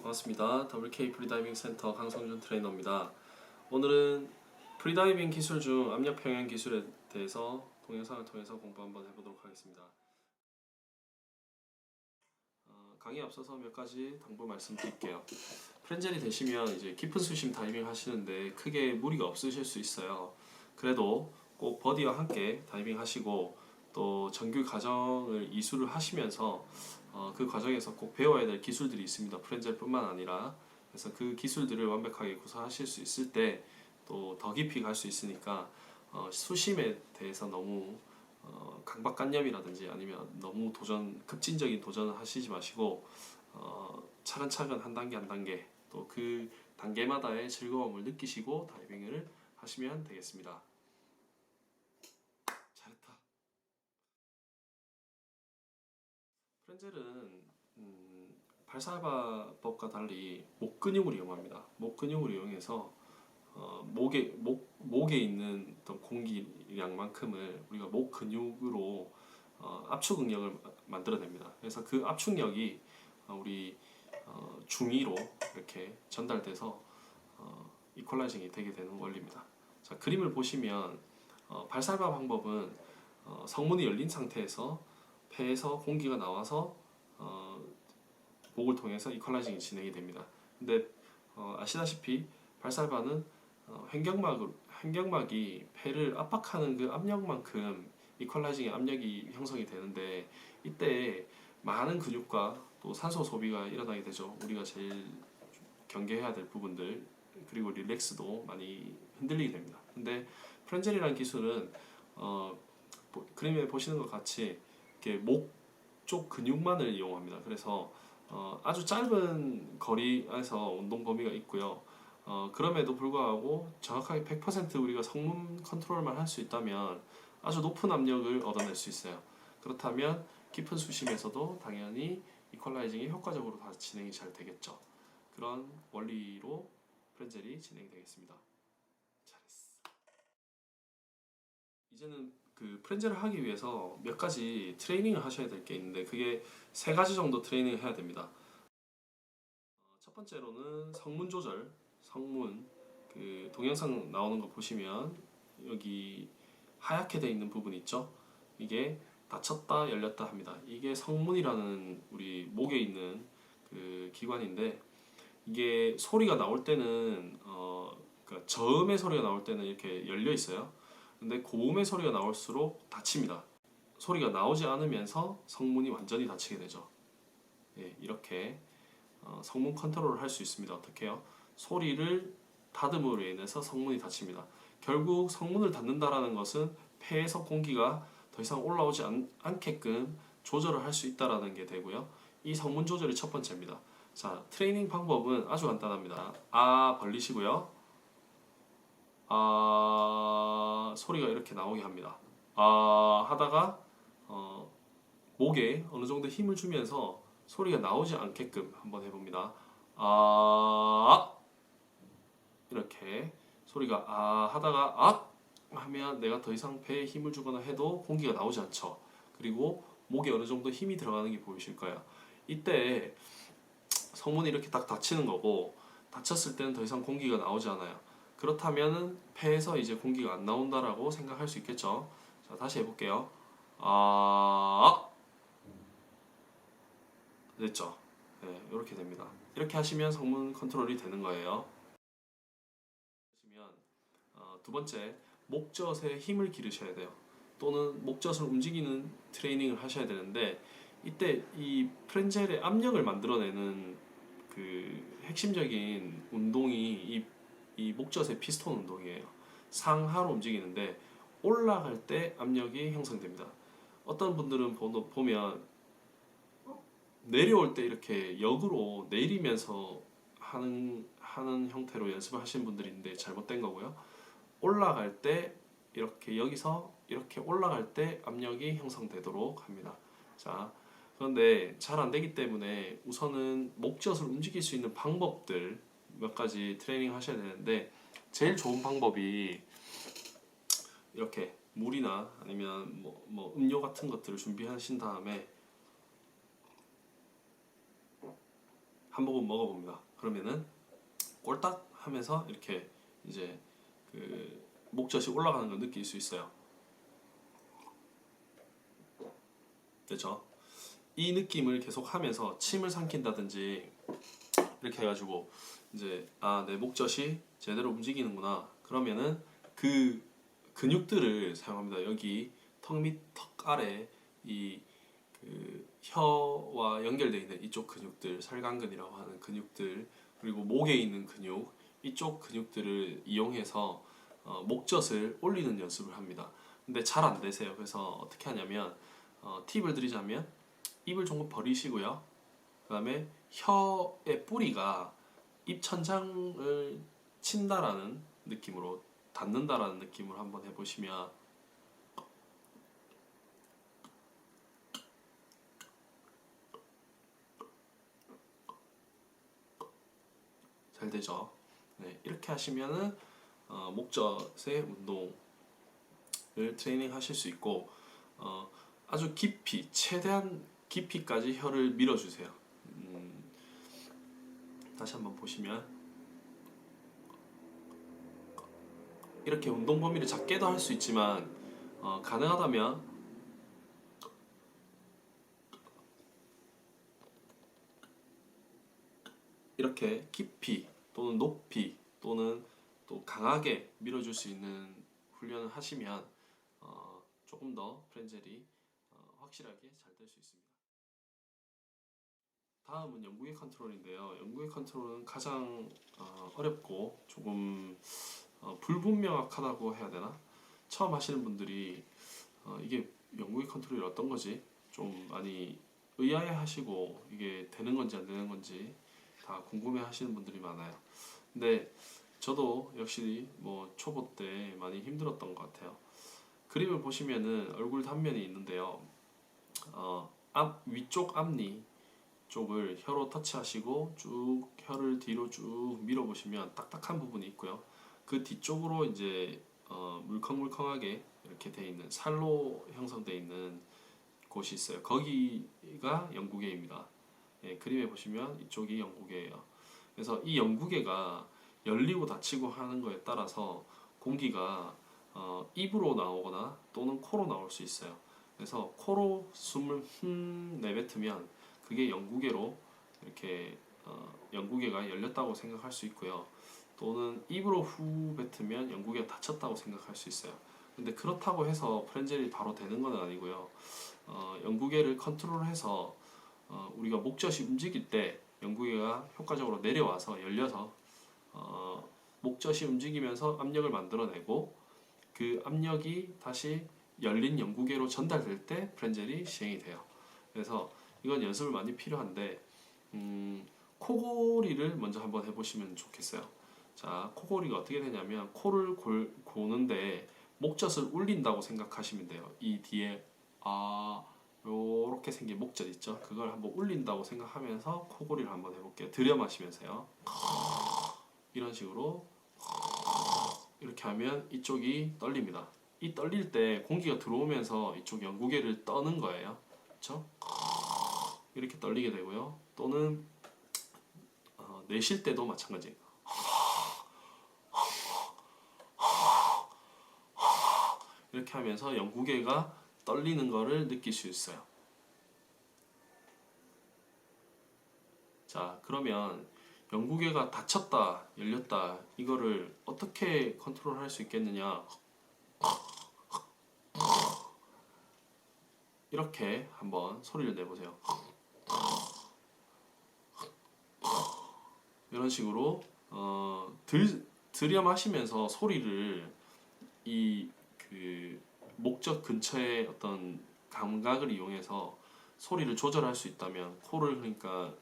반갑습니다. WK 프리다이빙 센터 강성준 트레이너입니다. 오늘은 프리다이빙 기술 중 압력 평형 기술에 대해서 동영상을 통해서 공부 한번 해보도록 하겠습니다. 강의 앞서서 몇 가지 당부 말씀드릴게요. 프렌젤이 되시면 이제 깊은 수심 다이빙 하시는데 크게 무리가 없으실 수 있어요. 그래도 꼭 버디와 함께 다이빙 하시고 또 정규 과정을 이수를 하시면서 그 과정에서 꼭 배워야 될 기술들이 있습니다. 프렌젤뿐만 아니라. 그래서 그 기술들을 완벽하게 구사하실 수 있을 때 또 더 깊이 갈 수 있으니까 수심에 대해서 너무 강박관념이라든지 아니면 너무 급진적인 도전을 하시지 마시고 차근차근 한 단계 한 단계 또 그 단계마다의 즐거움을 느끼시고 다이빙을 하시면 되겠습니다. 잘했다. 프렌젤은 발사법과 달리 목 근육을 이용합니다. 목 근육을 이용해서 목에 있는 어떤 공기량만큼을 우리가 목 근육으로 압축 응력을 만들어냅니다. 그래서 그 압축력이 우리 중위로 이렇게 전달돼서 이퀄라이징이 되게 되는 원리입니다. 자, 그림을 보시면 발살바 방법은 성문이 열린 상태에서 폐에서 공기가 나와서 목을 통해서 이퀄라이징이 진행이 됩니다. 근데 아시다시피 발살바는 횡격막이 폐를 압박하는 그 압력만큼 이퀄라이징의 압력이 형성이 되는데 이때 많은 근육과 또 산소 소비가 일어나게 되죠. 우리가 제일 경계해야 될 부분들 그리고 릴렉스도 많이 흔들리게 됩니다. 근데 프렌젤이라는 기술은 그림에 보시는 것 같이 이렇게 목 쪽 근육만을 이용합니다. 그래서 아주 짧은 거리에서 운동 범위가 있고요. 그럼에도 불구하고 정확하게 100% 우리가 성문 컨트롤만 할 수 있다면 아주 높은 압력을 얻어낼 수 있어요. 그렇다면 깊은 수심에서도 당연히 이퀄라이징이 효과적으로 다 진행이 잘 되겠죠. 그런 원리로 프렌젤이 진행되겠습니다. 잘했어. 이제는 그 프렌젤을 하기 위해서 몇 가지 트레이닝을 하셔야 될 게 있는데 그게 세 가지 정도 트레이닝을 해야 됩니다. 첫 번째로는 성문 조절. 성문 그 동영상 나오는 거 보시면 여기 하얗게 되어 있는 부분 있죠? 이게 닫혔다 열렸다 합니다. 이게 성문이라는 우리 목에 있는 그 기관인데 이게 소리가 나올 때는 그러니까 저음의 소리가 나올 때는 이렇게 열려 있어요. 근데 고음의 소리가 나올수록 닫힙니다. 소리가 나오지 않으면서 성문이 완전히 닫히게 되죠. 예, 이렇게 성문 컨트롤을 할 수 있습니다. 어떻게 해요? 소리를 닫음으로 인해서 성문이 닫힙니다. 결국 성문을 닫는다라는 것은 폐에서 공기가 더 이상 올라오지 않게끔 조절을 할 수 있다라는 게 되고요. 이 성문 조절이 첫 번째입니다. 자, 트레이닝 방법은 아주 간단합니다. 벌리시고요. 소리가 이렇게 나오게 합니다. 하다가 목에 어느 정도 힘을 주면서 소리가 나오지 않게끔 한번 해봅니다. 이렇게 소리가 하다가 하면 내가 더 이상 배에 힘을 주거나 해도 공기가 나오지 않죠. 그리고 목에 어느 정도 힘이 들어가는 게 보이실 거예요. 이때 성문이 이렇게 딱 닫히는 거고 닫혔을 때는 더 이상 공기가 나오지 않아요. 그렇다면 폐에서 이제 공기가 안 나온다라고 생각할 수 있겠죠. 자, 다시 해볼게요. 됐죠? 네, 이렇게 됩니다. 이렇게 하시면 성문 컨트롤이 되는 거예요. 두 번째, 목젖에 힘을 기르셔야 돼요. 또는 목젖을 움직이는 트레이닝을 하셔야 되는데 이때 이 프렌젤의 압력을 만들어내는 그 핵심적인 운동이 이 목젖의 피스톤 운동이에요. 상하로 움직이는데 올라갈 때 압력이 형성됩니다. 어떤 분들은 보면 내려올 때 이렇게 역으로 내리면서 하는 형태로 연습을 하시는 분들이 있는데 잘못된 거고요. 올라갈 때 이렇게 여기서 이렇게 올라갈 때 압력이 형성되도록 합니다. 자, 그런데 잘 안 되기 때문에 우선은 목젖을 움직일 수 있는 방법들 몇 가지 트레이닝 하셔야 되는데 제일 좋은 방법이 이렇게 물이나 아니면 뭐 음료 같은 것들을 준비하신 다음에 한 모금 먹어봅니다. 그러면은 꼴딱 하면서 이렇게 이제 그 목젖이 올라가는 걸 느낄 수 있어요. 그렇죠? 이 느낌을 계속 하면서 침을 삼킨다든지 이렇게 해가지고 이제 내 목젖이 제대로 움직이는구나. 그러면은 그 근육들을 사용합니다. 여기 턱 밑, 턱 아래 이 그 혀와 연결되어 있는 이쪽 근육들, 설강근이라고 하는 근육들, 그리고 목에 있는 근육, 이쪽 근육들을 이용해서 목젖을 올리는 연습을 합니다. 근데 잘 안 되세요. 그래서 어떻게 하냐면 팁을 드리자면 입을 조금 벌리시고요. 그 다음에 혀의 뿌리가 입 천장을 친다라는 느낌으로, 닿는다라는 느낌으로 한번 해보시면 잘 되죠. 네, 이렇게 하시면은 목젖의 운동을 트레이닝 하실 수 있고, 아주 깊이, 최대한 깊이까지 혀를 밀어주세요. 다시 한번 보시면 이렇게 운동 범위를 작게도 할 수 있지만 가능하다면 이렇게 깊이 또는 높이 또는 또 강하게 밀어줄 수 있는 훈련을 하시면 조금 더 프렌젤이 확실하게 잘 될 수 있습니다. 다음은 영구의 컨트롤인데요. 영구의 컨트롤은 가장 어렵고 조금 불분명하다고 해야 되나? 처음 하시는 분들이 이게 영구의 컨트롤이 어떤 거지? 좀 많이 의아해 하시고 이게 되는 건지 안 되는 건지 다 궁금해 하시는 분들이 많아요. 근데 저도 역시 뭐 초보 때 많이 힘들었던 것 같아요. 그림을 보시면은 얼굴 단면이 있는데요. 위쪽 앞니 쪽을 혀로 터치하시고 쭉 혀를 뒤로 쭉 밀어보시면 딱딱한 부분이 있고요. 그 뒤쪽으로 이제 물컹물컹하게 이렇게 돼 있는 살로 형성되어 있는 곳이 있어요. 거기가 영구개입니다. 예, 그림에 보시면 이쪽이 영구개예요. 그래서 이 영구개가 열리고 닫히고 하는 거에 따라서 공기가 입으로 나오거나 또는 코로 나올 수 있어요. 그래서 코로 숨을 내뱉으면 그게 영구개로 이렇게 영구개가 열렸다고 생각할 수 있고요. 또는 입으로 후 뱉으면 영구개가 닫혔다고 생각할 수 있어요. 근데 그렇다고 해서 프렌젤이 바로 되는 건 아니고요. 영구개를 컨트롤해서 우리가 목젖이 움직일 때 영구개가 효과적으로 내려와서 열려서 목젖이 움직이면서 압력을 만들어내고 그 압력이 다시 열린 영구개로 전달될 때 프렌젤이 시행이 돼요. 그래서 이건 연습을 많이 필요한데 코골이를 먼저 한번 해보시면 좋겠어요. 자, 코골이가 어떻게 되냐면 코를 고는데 목젖을 울린다고 생각하시면 돼요. 이 뒤에 요렇게 생긴 목젖 있죠? 그걸 한번 울린다고 생각하면서 코골이를 한번 해볼게요. 들여 마시면서요. 이런 식으로 이렇게 하면 이쪽이 떨립니다. 이 떨릴 때 공기가 들어오면서 이쪽 영구개를 떠는 거예요. 그렇죠? 이렇게 떨리게 되고요. 또는 내쉴 때도 마찬가지예요. 이렇게 하면서 영구개가 떨리는 거를 느낄 수 있어요. 자, 그러면 영구개가 닫혔다, 열렸다 이거를 어떻게 컨트롤할 수 있겠느냐? 이렇게 한번 소리를 내보세요. 이런 식으로 들여 마시면서 소리를 이 그 목젖 근처의 어떤 감각을 이용해서 소리를 조절할 수 있다면 코를 그러니까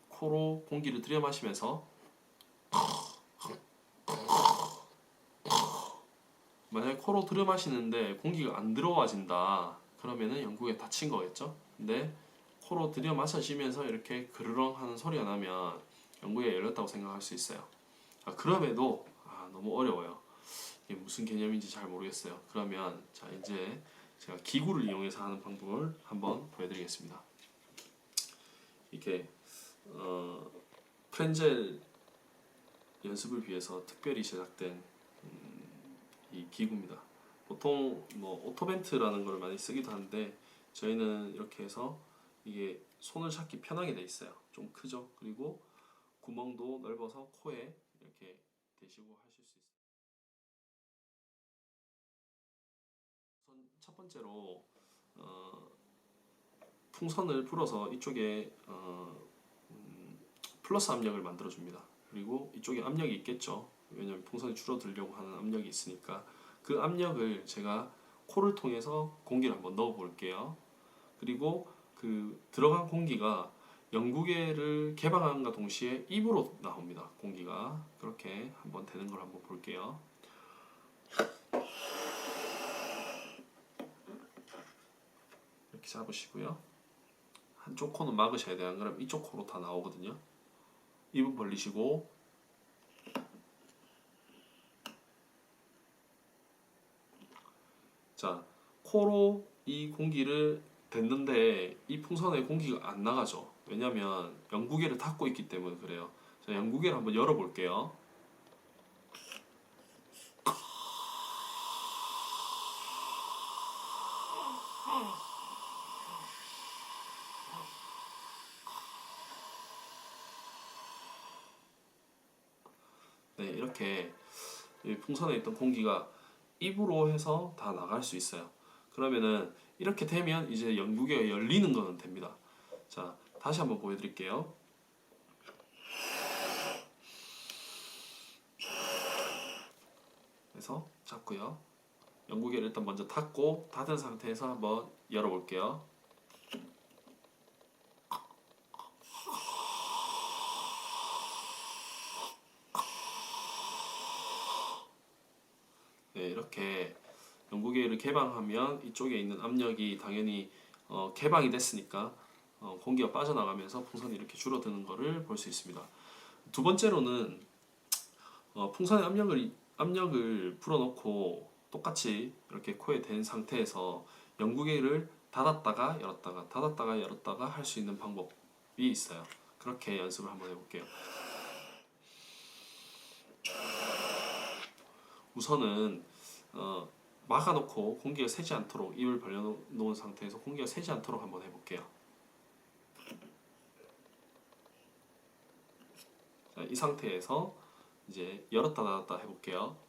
코로 공기를 들여 마시면서 만약에 코로 들여 마시는데 공기가 안 들어와진다 그러면은 영구에 닫힌 거겠죠. 근데 코로 들여 마시면서 이렇게 그르렁 하는 소리가 나면 영구가 열렸다고 생각할 수 있어요. 그럼에도 너무 어려워요. 이게 무슨 개념인지 잘 모르겠어요. 그러면 자 이제 제가 기구를 이용해서 하는 방법을 한번 보여드리겠습니다. 이렇게 프렌젤 연습을 위해서 특별히 제작된 이 기구입니다. 보통 뭐 오토벤트라는 걸 많이 쓰기도 하는데 저희는 이렇게 해서 이게 손을 잡기 편하게 돼 있어요. 좀 크죠? 그리고 구멍도 넓어서 코에 이렇게 대시고 하실 수 있어요. 우선 첫 번째로 풍선을 불어서 이쪽에 플러스 압력을 만들어 줍니다. 그리고 이쪽에 압력이 있겠죠. 왜냐하면 풍선이 줄어들려고 하는 압력이 있으니까 그 압력을 제가 코를 통해서 공기를 한번 넣어 볼게요. 그리고 그 들어간 공기가 영구계를 개방함과 동시에 입으로 나옵니다. 공기가 그렇게 한번 되는 걸 한번 볼게요. 이렇게 잡으시고요. 한쪽 코는 막으셔야 돼요. 안 그러면 이쪽 코로 다 나오거든요. 입은 벌리시고 자, 코로 이 공기를 댔는데 이 풍선에 공기가 안 나가죠. 왜냐면 영구계를 닫고 있기 때문에 그래요. 자, 영구계를 한번 열어볼게요. 네, 이렇게 이 풍선에 있던 공기가 입으로 해서 다 나갈 수 있어요. 그러면은 이렇게 되면 이제 영구계가 열리는 거는 됩니다. 자, 다시 한번 보여드릴게요. 그래서 잡고요. 영구계를 일단 먼저 닫고 닫은 상태에서 한번 열어볼게요. 네, 이렇게 영구계를 개방하면 이쪽에 있는 압력이 당연히 개방이 됐으니까 공기가 빠져나가면서 풍선이 이렇게 줄어드는 것을 볼 수 있습니다. 두 번째로는 풍선의 압력을 풀어놓고 똑같이 이렇게 코에 댄 상태에서 영구계를 닫았다가 열었다가 닫았다가 열었다가 할 수 있는 방법이 있어요. 그렇게 연습을 한번 해볼게요. 우선은 막아놓고 공기가 새지 않도록 입을 벌려놓은 상태에서 공기가 새지 않도록 한번 해볼게요. 자, 이 상태에서 이제 열었다 닫았다 해볼게요.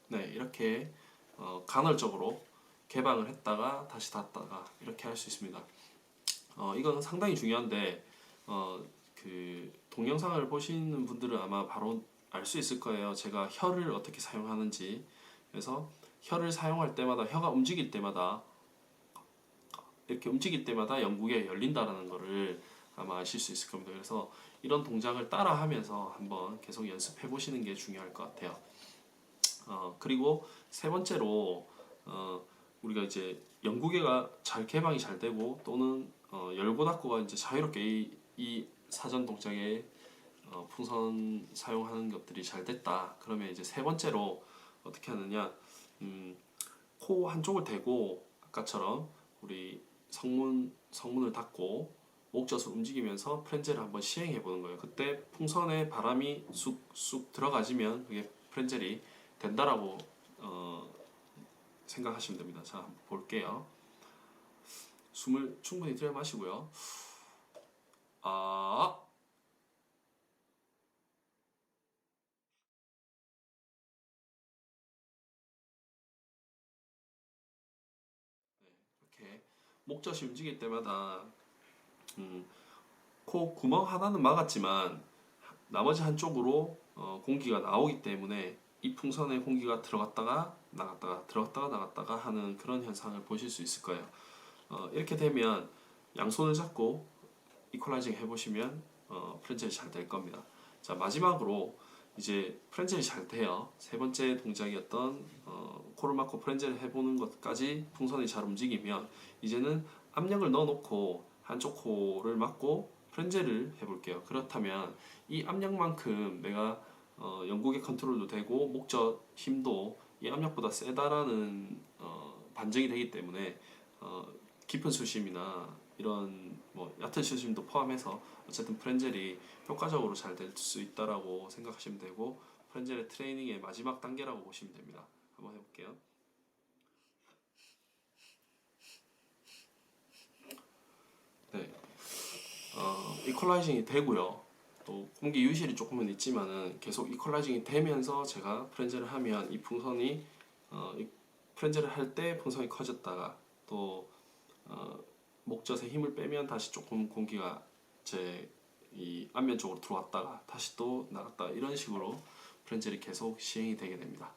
네, 이렇게 간헐적으로 개방을 했다가 다시 닫다가 이렇게 할 수 있습니다. 이건 상당히 중요한데 그 동영상을 보시는 분들은 아마 바로 알 수 있을 거예요. 제가 혀를 어떻게 사용하는지. 그래서 혀를 사용할 때마다 혀가 움직일 때마다 이렇게 움직일 때마다 영구계가 열린다라는 거를 아마 아실 수 있을 겁니다. 그래서 이런 동작을 따라하면서 한번 계속 연습해 보시는 게 중요할 것 같아요. 그리고 세 번째로 우리가 이제 영구계가 잘 개방이 잘 되고 또는 열고 닫고가 이제 자유롭게 이 사전 동작에 풍선 사용하는 것들이 잘 됐다. 그러면 이제 세 번째로 어떻게 하느냐? 코 한쪽을 대고 아까처럼 우리 성문을 닫고 목젖을 움직이면서 프렌젤을 한번 시행해 보는 거예요. 그때 풍선에 바람이 쑥쑥 들어가지면 그게 프렌젤이 된다라고 생각하시면 됩니다. 자, 한번 볼게요. 숨을 충분히 들여 마시고요. 아, 이렇게 목젖이 움직일 때마다 코 구멍 하나는 막았지만 나머지 한쪽으로 공기가 나오기 때문에 이 풍선에 공기가 들어갔다가 나갔다가 들어갔다가 나갔다가 하는 그런 현상을 보실 수 있을 거예요. 이렇게 되면 양손을 잡고 이퀄라이징 해보시면 프렌젤이 잘 될 겁니다. 자, 마지막으로 이제 프렌젤이 잘 돼요. 세 번째 동작이었던 코에 초코를 맞고 프렌즈를 해보는 것까지 풍선이 잘 움직이면 이제는 압력을 넣어놓고 한쪽 코를 맞고 프렌즈를 해볼게요. 그렇다면 이 압력만큼 내가 영국의 컨트롤도 되고 목젖 힘도 이 압력보다 세다라는 반증이 되기 때문에 깊은 수심이나 이런 뭐 얕은 수심도 포함해서 어쨌든 프렌젤이 효과적으로 잘 될 수 있다라고 생각하시면 되고 프렌젤의 트레이닝의 마지막 단계라고 보시면 됩니다. 한번 해볼게요. 네, 이퀄라이징이 되고요. 또 공기 유실이 조금은 있지만은 계속 이퀄라이징이 되면서 제가 프렌즈를 하면 이 풍선이 이 프렌즈를 할 때 풍선이 커졌다가 또 목젖에 힘을 빼면 다시 조금 공기가 제 이 앞면 쪽으로 들어왔다가 다시 또 나갔다 이런 식으로 프렌젤이 계속 시행이 되게 됩니다.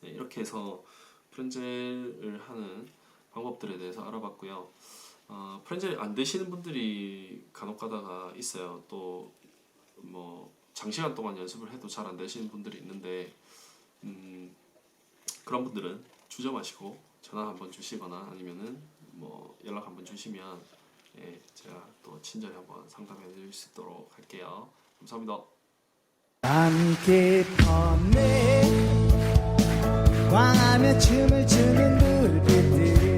네, 이렇게 해서 프렌젤을 하는 방법들에 대해서 알아봤고요. 프렌젤이 안 되시는 분들이 간혹 가다가 있어요. 또 뭐 장시간 동안 연습을 해도 잘 안 되시는 분들이 있는데 그런 분들은 주저마시고 전화 한번 주시거나 아니면은 뭐 연락 한번 주시면 예, 제가 또 친절히 한번 상담해 드릴 수 있도록 할게요. 감사합니다. 함께 펀네 광하며 춤을 추는 불빛들